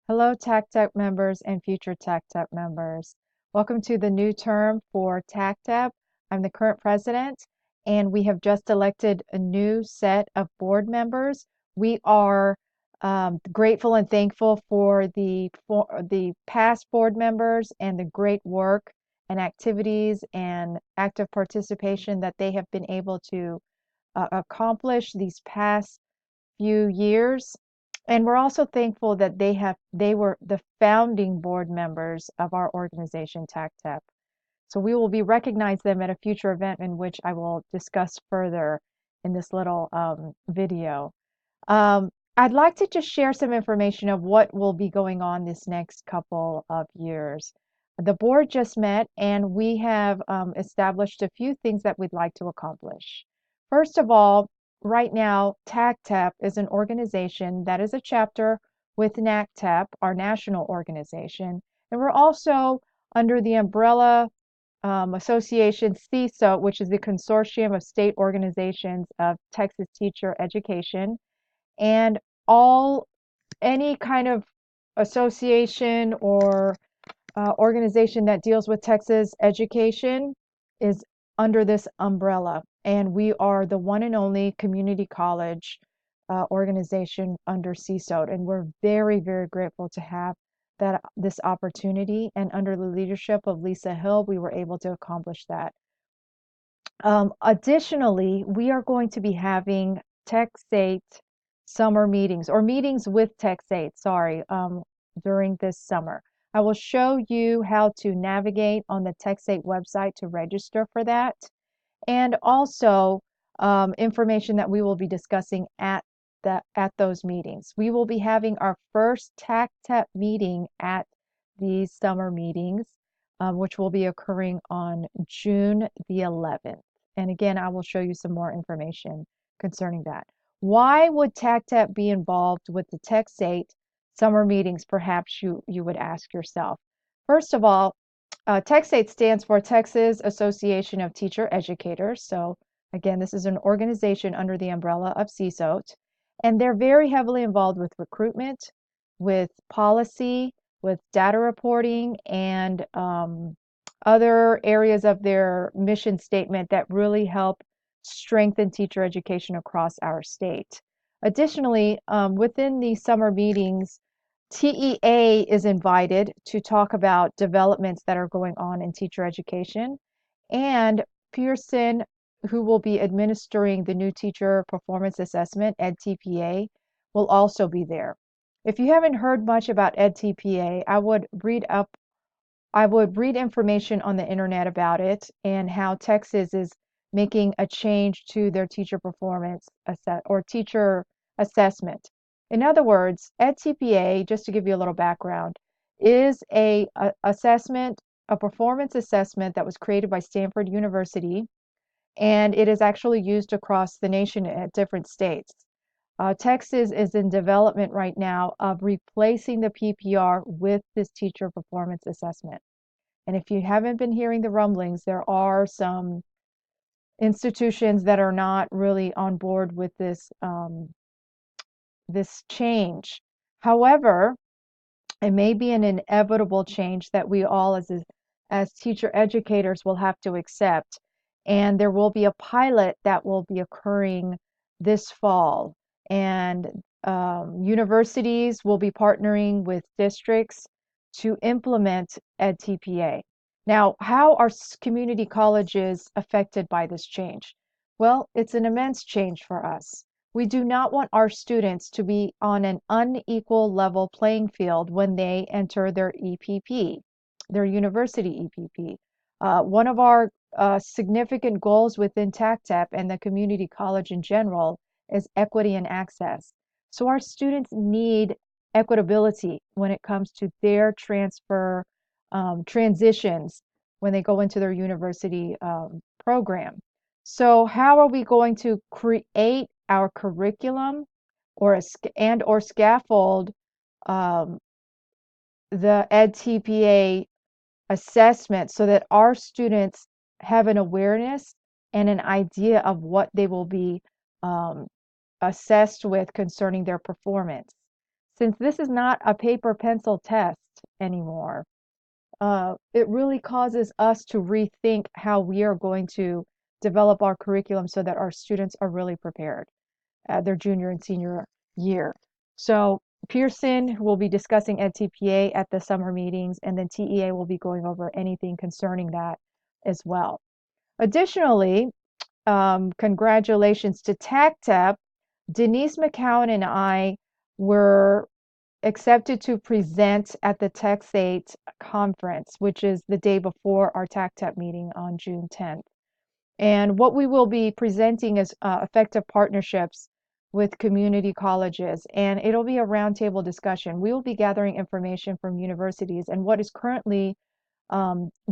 Hello, TACCTEP members and future TACCTEP members. Welcome to the new term for TACCTEP. I'm the current president, and we have just elected a new set of board members. We are grateful and thankful for the past board members and the great work and activities and active participation that they have been able to accomplish these past few years. And we're also thankful that they were the founding board members of our organization, TACTEP. So we will be recognize them at a future event in which I will discuss further in this little video. I'd like to just share some information of what will be going on this next couple of years. The board just met and we have established a few things that we'd like to accomplish. First of all, right now, TACTEP is an organization that is a chapter with NACTEP, our national organization, and we're also under the umbrella association CSO, which is the Consortium of State Organizations of Texas Teacher Education, and all any kind of association or organization that deals with Texas education is under this umbrella. And we are the one and only community college organization under CSOT. And we're very, very grateful to have this opportunity. And under the leadership of Lisa Hill, we were able to accomplish that. Additionally, we are going to be having TextState summer meetings or meetings with TextState, sorry, during this summer. I will show you how to navigate on the TextState website to register for that, and also information that we will be discussing at those meetings. We will be having our first TACTEP meeting at these summer meetings, which will be occurring on June the 11th. And again, I will show you some more information concerning that. Why would TACTEP be involved with the TextState summer meetings, perhaps you would ask yourself. First of all, TextState stands for Texas Association of Teacher Educators. So again, this is an organization under the umbrella of CSOT, and they're very heavily involved with recruitment, with policy, with data reporting, and other areas of their mission statement that really help strengthen teacher education across our state. Additionally, within the summer meetings, TEA is invited to talk about developments that are going on in teacher education, and Pearson, who will be administering the new teacher performance assessment, EdTPA, will also be there. If you haven't heard much about EdTPA, I would read information on the internet about it and how Texas is making a change to their teacher performance or teacher assessment. In other words, EdTPA, just to give you a little background, is a performance assessment that was created by Stanford University, and it is actually used across the nation at different states. Texas is in development right now of replacing the PPR with this teacher performance assessment. And if you haven't been hearing the rumblings, there are some institutions that are not really on board with this change. However, it may be an inevitable change that we all as teacher educators will have to accept. And there will be a pilot that will be occurring this fall. And universities will be partnering with districts to implement EdTPA. Now, how are community colleges affected by this change? Well, it's an immense change for us. We do not want our students to be on an unequal level playing field when they enter their EPP, their university EPP. One of our significant goals within TACTEP and the community college in general is equity and access. So our students need equitability when it comes to their transfer transitions when they go into their university program. So how are we going to create our curriculum or scaffold the EdTPA assessment so that our students have an awareness and an idea of what they will be assessed with concerning their performance? since this is not a paper pencil test anymore, it really causes us to rethink how we are going to develop our curriculum so that our students are really prepared at their junior and senior year. So Pearson will be discussing EdTPA at the summer meetings, and then TEA will be going over anything concerning that as well. Additionally, congratulations to TACCTEP. Denise McCowan and I were accepted to present at the TaxAte conference, which is the day before our TACTEP meeting on June 10th. And what we will be presenting is effective partnerships with community colleges, and it'll be a roundtable discussion. We will be gathering information from universities and what is currently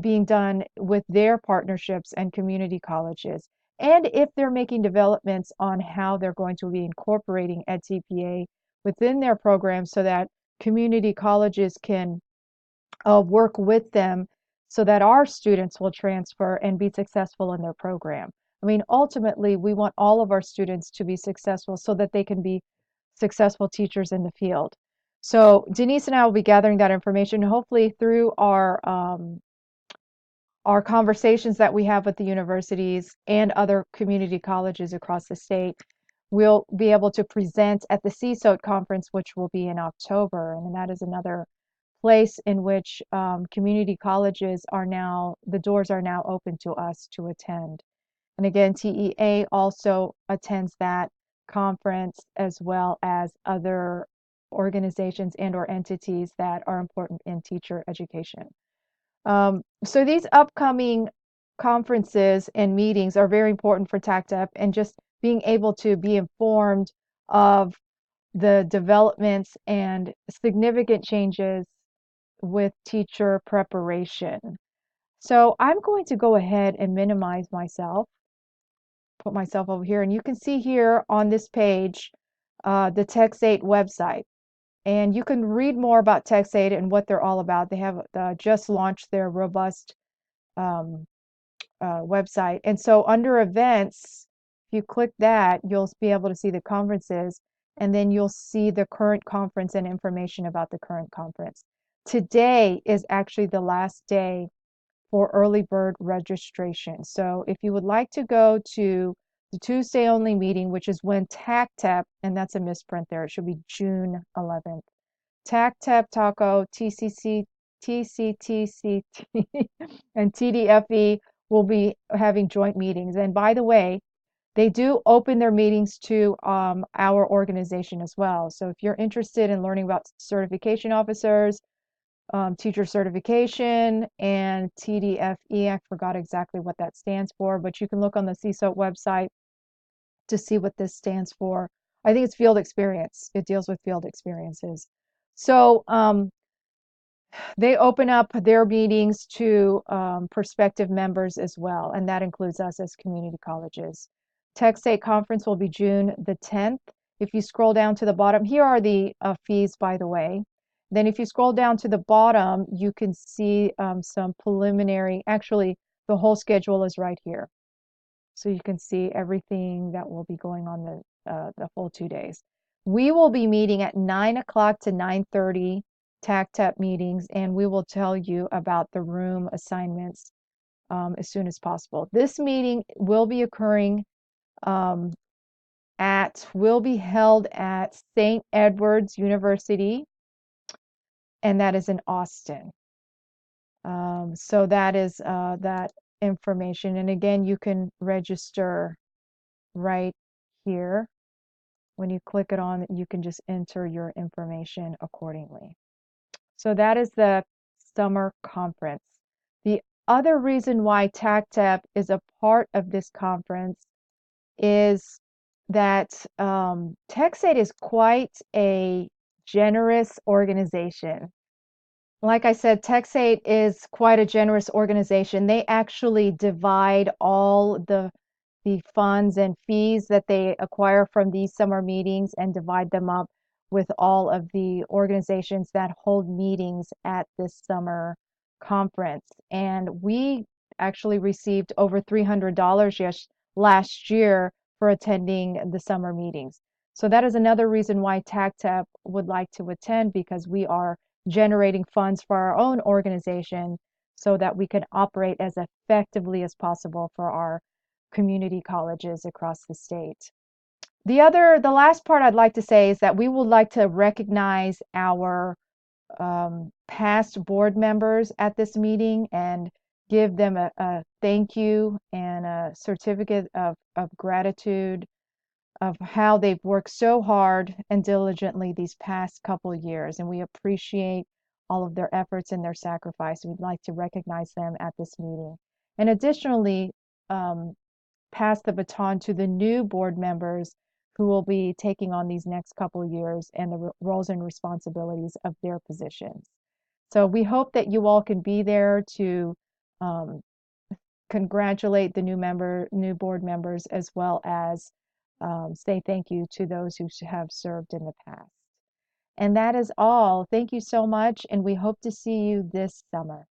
being done with their partnerships and community colleges, and if they're making developments on how they're going to be incorporating EdTPA within their programs so that community colleges can work with them so that our students will transfer and be successful in their program. I mean, ultimately, we want all of our students to be successful so that they can be successful teachers in the field. So Denise and I will be gathering that information, hopefully through our conversations that we have with the universities and other community colleges across the state. We'll be able to present at the CSOT conference, which will be in October, and that is another place in which community colleges are now, the doors are now open to us to attend. And again, TEA also attends that conference as well as other organizations and or entities that are important in teacher education. So these upcoming conferences and meetings are very important for TACTEP, and just being able to be informed of the developments and significant changes with teacher preparation. So I'm going to go ahead and minimize myself, put myself over here, and you can see here on this page the TaxAte website. And you can read more about TaxAte and what they're all about. They have just launched their robust um, website. And so under events, if you click that, you'll be able to see the conferences, and then you'll see the current conference and information about the current conference. Today is actually the last day for early bird registration. So if you would like to go to the Tuesday only meeting, which is when TACTEP, and that's a misprint there, it should be June 11th. TACTEP, TACO, TCC, TCTCT, and TDFE will be having joint meetings. And by the way, they do open their meetings to our organization as well. So if you're interested in learning about certification officers, teacher certification, and TDFE, I forgot exactly what that stands for, but you can look on the CSOT website to see what this stands for. I think it's field experience. It deals with field experiences. So they open up their meetings to prospective members as well, and that includes us as community colleges. TaxAte conference will be June the 10th. If you scroll down to the bottom, here are the fees, by the way. Then if you scroll down to the bottom, you can see some preliminary, actually, the whole schedule is right here. So you can see everything that will be going on the whole 2 days. We will be meeting at 9 o'clock to 9:30 TACTEP meetings, and we will tell you about the room assignments as soon as possible. This meeting will be occurring will be held at St. Edward's University, and that is in Austin. So that is that information. And again, you can register right here. When you click it on, you can just enter your information accordingly. So that is the summer conference. The other reason why TACTEP is a part of this conference is that TaxAte is quite a generous organization. Like I said, TaxAte is quite a generous organization. They actually divide all the funds and fees that they acquire from these summer meetings and divide them up with all of the organizations that hold meetings at this summer conference. And we actually received over $300 last year for attending the summer meetings. So that is another reason why TACCTEP would like to attend, because we are generating funds for our own organization so that we can operate as effectively as possible for our community colleges across the state. The last part I'd like to say is that we would like to recognize our past board members at this meeting and give them a thank you and a certificate of gratitude of how they've worked so hard and diligently these past couple years. And we appreciate all of their efforts and their sacrifice. We'd like to recognize them at this meeting. And additionally, um, pass the baton to the new board members who will be taking on these next couple years and the roles and responsibilities of their positions. So we hope that you all can be there to um, congratulate the new board members, as well as say thank you to those who have served in the past. And that is all. Thank you so much, and we hope to see you this summer.